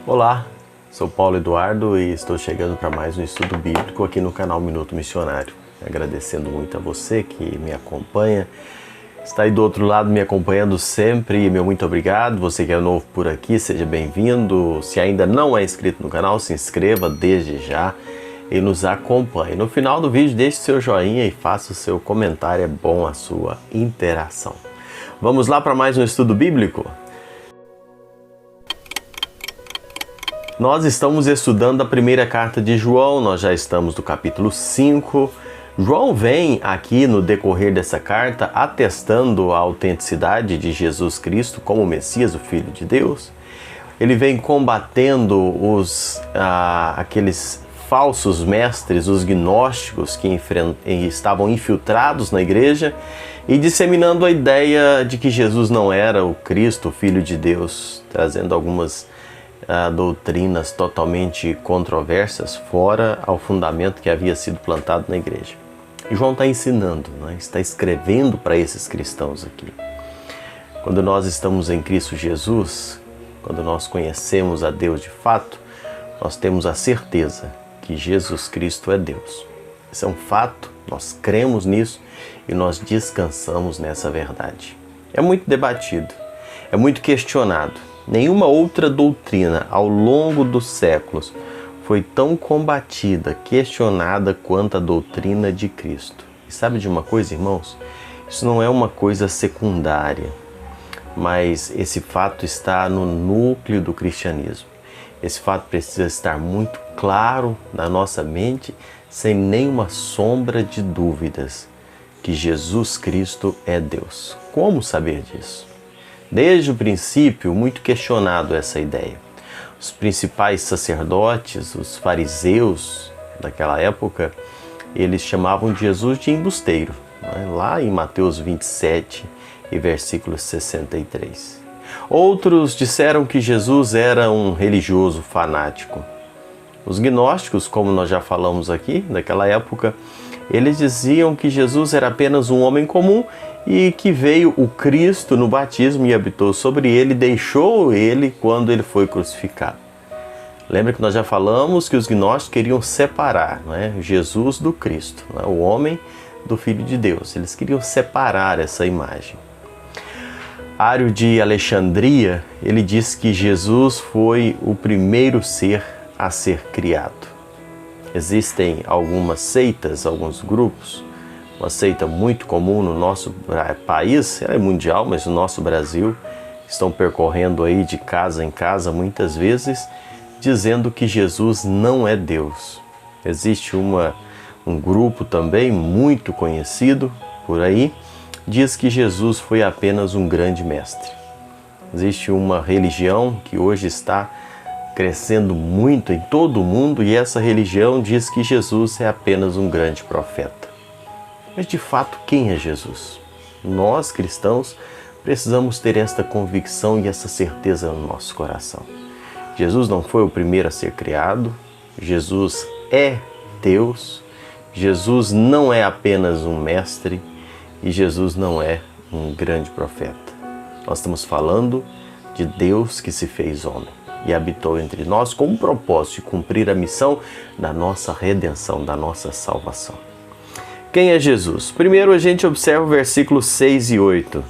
Olá, sou Paulo Eduardo e estou chegando para mais um estudo bíblico aqui no canal Minuto Missionário. Agradecendo muito a você que me acompanha, está aí do outro lado me acompanhando sempre, meu muito obrigado. Você que é novo por aqui, seja bem-vindo. Se ainda não é inscrito no canal, se inscreva desde já e nos acompanhe. No final do vídeo, deixe seu joinha e faça o seu comentário, é bom a sua interação. Vamos lá para mais um estudo bíblico? Nós estamos estudando a primeira carta de João, nós já estamos no capítulo 5. João vem aqui no decorrer dessa carta atestando a autenticidade de Jesus Cristo como Messias, o Filho de Deus. Ele vem combatendo aqueles falsos mestres, os gnósticos que estavam infiltrados na igreja e disseminando a ideia de que Jesus não era o Cristo, o Filho de Deus, trazendo algumas doutrinas totalmente controversas fora ao fundamento que havia sido plantado na igreja. E João está ensinando, está escrevendo para esses cristãos aqui. Quando nós estamos em Cristo Jesus, quando nós conhecemos a Deus de fato, nós temos a certeza que Jesus Cristo é Deus. Isso é um fato, nós cremos nisso e nós descansamos nessa verdade. É muito debatido, é muito questionado. Nenhuma outra doutrina ao longo dos séculos foi tão combatida, questionada quanto a doutrina de Cristo. E sabe de uma coisa, irmãos? Isso não é uma coisa secundária, mas esse fato está no núcleo do cristianismo. Esse fato precisa estar muito claro na nossa mente, sem nenhuma sombra de dúvidas, que Jesus Cristo é Deus. Como saber disso? Desde o princípio, muito questionado essa ideia. Os principais sacerdotes, os fariseus daquela época, eles chamavam Jesus de embusteiro, lá em Mateus 27 e versículo 63. Outros disseram que Jesus era um religioso fanático. Os gnósticos, como nós já falamos aqui, naquela época, eles diziam que Jesus era apenas um homem comum e que veio o Cristo no batismo e habitou sobre ele, deixou ele quando ele foi crucificado. Lembra que nós já falamos que os gnósticos queriam separar Jesus do Cristo, o homem do Filho de Deus. Eles queriam separar essa imagem. Ário de Alexandria, ele diz que Jesus foi o primeiro ser a ser criado. Existem algumas seitas, alguns grupos, uma seita muito comum no nosso país, ela é mundial, mas no nosso Brasil, estão percorrendo aí de casa em casa muitas vezes, dizendo que Jesus não é Deus. Existe um grupo também muito conhecido por aí, diz que Jesus foi apenas um grande mestre. Existe uma religião que hoje está crescendo muito em todo o mundo e essa religião diz que Jesus é apenas um grande profeta. Mas de fato, quem é Jesus? Nós, cristãos, precisamos ter esta convicção e essa certeza no nosso coração. Jesus não foi o primeiro a ser criado, Jesus é Deus, Jesus não é apenas um mestre e Jesus não é um grande profeta. Nós estamos falando de Deus que se fez homem e habitou entre nós com o propósito de cumprir a missão da nossa redenção, da nossa salvação. Quem é Jesus? Primeiro a gente observa o versículos 6 e 8,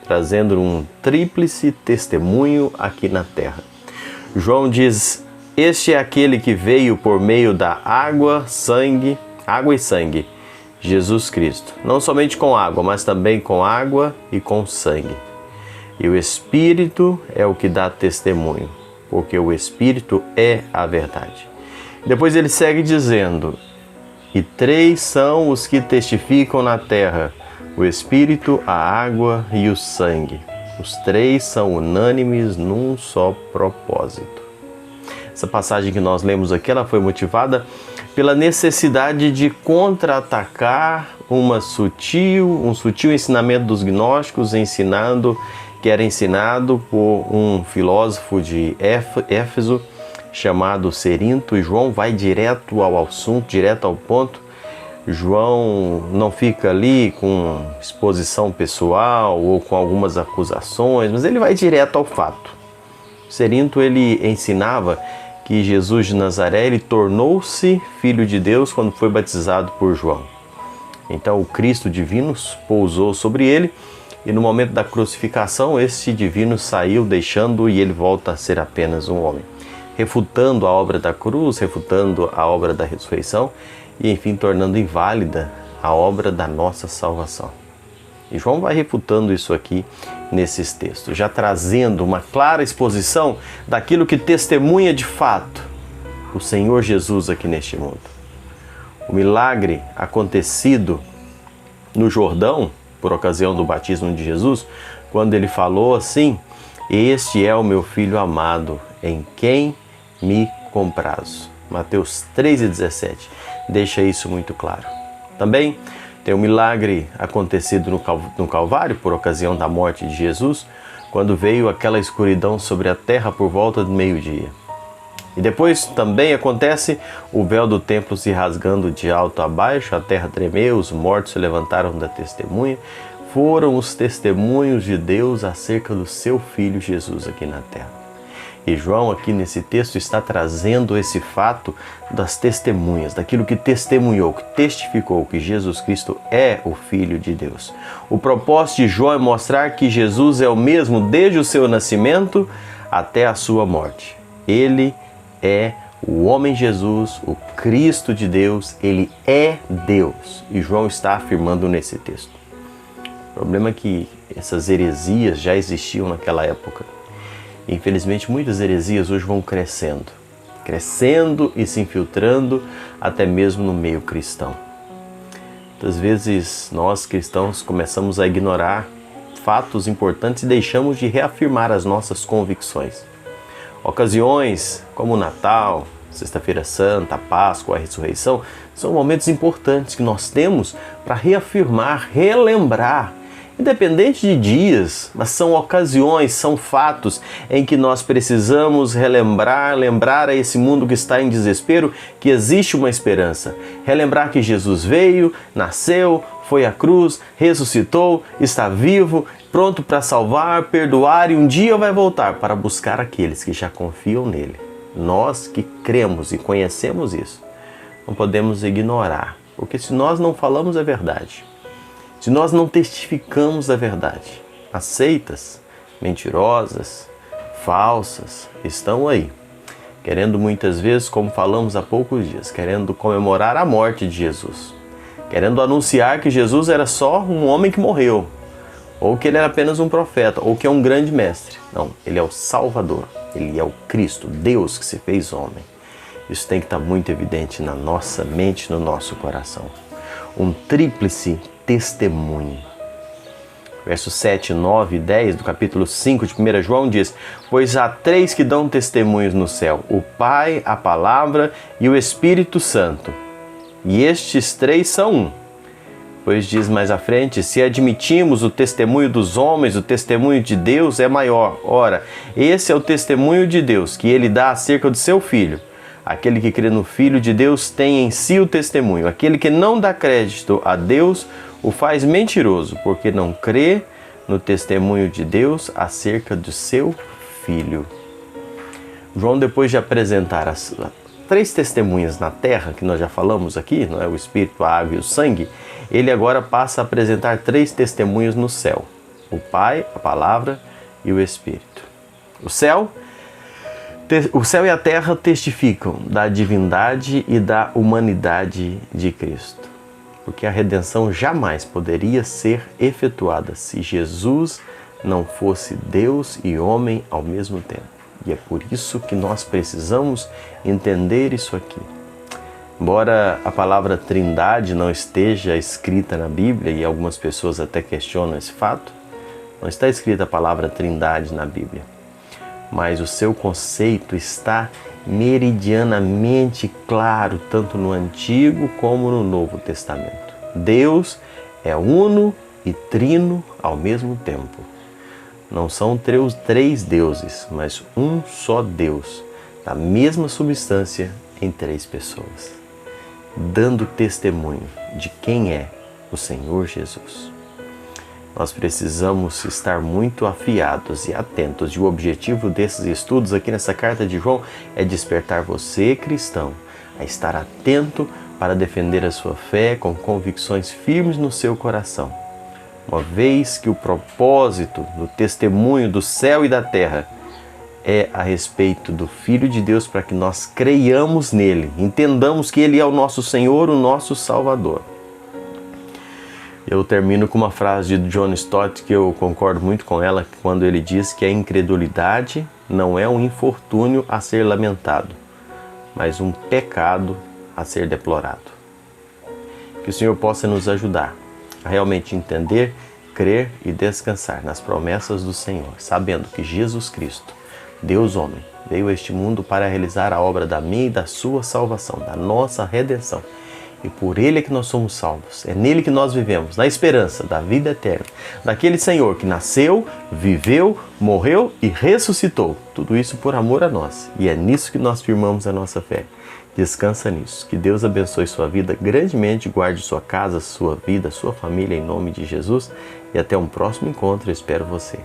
trazendo um tríplice testemunho aqui na terra. João diz: este é aquele que veio por meio da água e sangue, Jesus Cristo. Não somente com água, mas também com água e com sangue. E o Espírito é o que dá testemunho, porque o Espírito é a verdade. Depois ele segue dizendo: e três são os que testificam na terra, o Espírito, a água e o sangue. Os três são unânimes num só propósito. Essa passagem que nós lemos aqui, ela foi motivada pela necessidade de contra-atacar um sutil ensinamento dos gnósticos, que era ensinado por um filósofo de Éfeso, chamado Cerinto, e João vai direto ao assunto, direto ao ponto. João não fica ali com exposição pessoal ou com algumas acusações, mas ele vai direto ao fato. Cerinto ele ensinava que Jesus de Nazaré ele tornou-se filho de Deus quando foi batizado por João. Então o Cristo divino pousou sobre ele e no momento da crucificação esse divino saiu deixando e ele volta a ser apenas um homem, refutando a obra da cruz, refutando a obra da ressurreição e enfim tornando inválida a obra da nossa salvação. E João vai refutando isso aqui nesses textos, já trazendo uma clara exposição daquilo que testemunha de fato o Senhor Jesus aqui neste mundo. O milagre acontecido no Jordão, por ocasião do batismo de Jesus, quando ele falou assim: "Este é o meu filho amado, em quem me comprazo." Mateus 3,17 deixa isso muito claro. Também tem um milagre acontecido no Calvário, por ocasião da morte de Jesus, quando veio aquela escuridão sobre a terra por volta do meio-dia. E depois também acontece o véu do templo se rasgando de alto a baixo, a terra tremeu, os mortos se levantaram da testemunha. Foram os testemunhos de Deus acerca do seu Filho Jesus aqui na terra. E João aqui nesse texto está trazendo esse fato das testemunhas, daquilo que testemunhou, que testificou que Jesus Cristo é o Filho de Deus. O propósito de João é mostrar que Jesus é o mesmo desde o seu nascimento até a sua morte. Ele é o homem Jesus, o Cristo de Deus, ele é Deus. E João está afirmando nesse texto. O problema é que essas heresias já existiam naquela época. Infelizmente, muitas heresias hoje vão crescendo e se infiltrando até mesmo no meio cristão. Muitas vezes nós cristãos começamos a ignorar fatos importantes e deixamos de reafirmar as nossas convicções. Ocasiões como o Natal, Sexta-feira Santa, a Páscoa, a Ressurreição, são momentos importantes que nós temos para reafirmar, relembrar, independente de dias, mas são ocasiões, são fatos em que nós precisamos lembrar a esse mundo que está em desespero que existe uma esperança. Relembrar que Jesus veio, nasceu, foi à cruz, ressuscitou, está vivo, pronto para salvar, perdoar e um dia vai voltar para buscar aqueles que já confiam nele. Nós que cremos e conhecemos isso, não podemos ignorar, porque se nós não falamos a verdade, se nós não testificamos a verdade, as seitas mentirosas, falsas, estão aí, querendo muitas vezes, como falamos há poucos dias, querendo comemorar a morte de Jesus, querendo anunciar que Jesus era só um homem que morreu, ou que ele era apenas um profeta, ou que é um grande mestre. Não, ele é o Salvador, ele é o Cristo, Deus que se fez homem. Isso tem que estar muito evidente na nossa mente, no nosso coração. Um tríplice testemunho. Versos 7, 9 e 10 do capítulo 5 de 1 João diz: "Pois há três que dão testemunhos no céu, o Pai, a Palavra e o Espírito Santo. E estes três são um." Pois diz mais à frente: "Se admitimos o testemunho dos homens, o testemunho de Deus é maior. Ora, esse é o testemunho de Deus, que ele dá acerca do seu Filho. Aquele que crê no Filho de Deus tem em si o testemunho. Aquele que não dá crédito a Deus o faz mentiroso, porque não crê no testemunho de Deus acerca do seu Filho." João, depois de apresentar as três testemunhas na terra, que nós já falamos aqui, não é? O Espírito, a água e o sangue, ele agora passa a apresentar três testemunhas no céu: o Pai, a Palavra e o Espírito. O céu e a terra testificam da divindade e da humanidade de Cristo, porque a redenção jamais poderia ser efetuada se Jesus não fosse Deus e homem ao mesmo tempo. E é por isso que nós precisamos entender isso aqui. Embora a palavra Trindade não esteja escrita na Bíblia, e algumas pessoas até questionam esse fato, não está escrita a palavra Trindade na Bíblia, mas o seu conceito está meridianamente claro, tanto no Antigo como no Novo Testamento. Deus é uno e trino ao mesmo tempo. Não são três deuses, mas um só Deus, da mesma substância em três pessoas, dando testemunho de quem é o Senhor Jesus. Nós precisamos estar muito afiados e atentos. E o objetivo desses estudos aqui nessa carta de João é despertar você, cristão, a estar atento para defender a sua fé com convicções firmes no seu coração. Uma vez que o propósito do testemunho do céu e da terra é a respeito do Filho de Deus, para que nós creiamos nele, entendamos que ele é o nosso Senhor, o nosso Salvador. Eu termino com uma frase de John Stott que eu concordo muito com ela, quando ele diz que a incredulidade não é um infortúnio a ser lamentado, mas um pecado a ser deplorado. Que o Senhor possa nos ajudar a realmente entender, crer e descansar nas promessas do Senhor, sabendo que Jesus Cristo, Deus homem, veio a este mundo para realizar a obra da minha e da sua salvação, da nossa redenção. E por Ele é que nós somos salvos. É nele que nós vivemos, na esperança da vida eterna. Daquele Senhor que nasceu, viveu, morreu e ressuscitou. Tudo isso por amor a nós. E é nisso que nós firmamos a nossa fé. Descansa nisso. Que Deus abençoe sua vida grandemente, guarde sua casa, sua vida, sua família, em nome de Jesus. E até um próximo encontro. Eu espero você.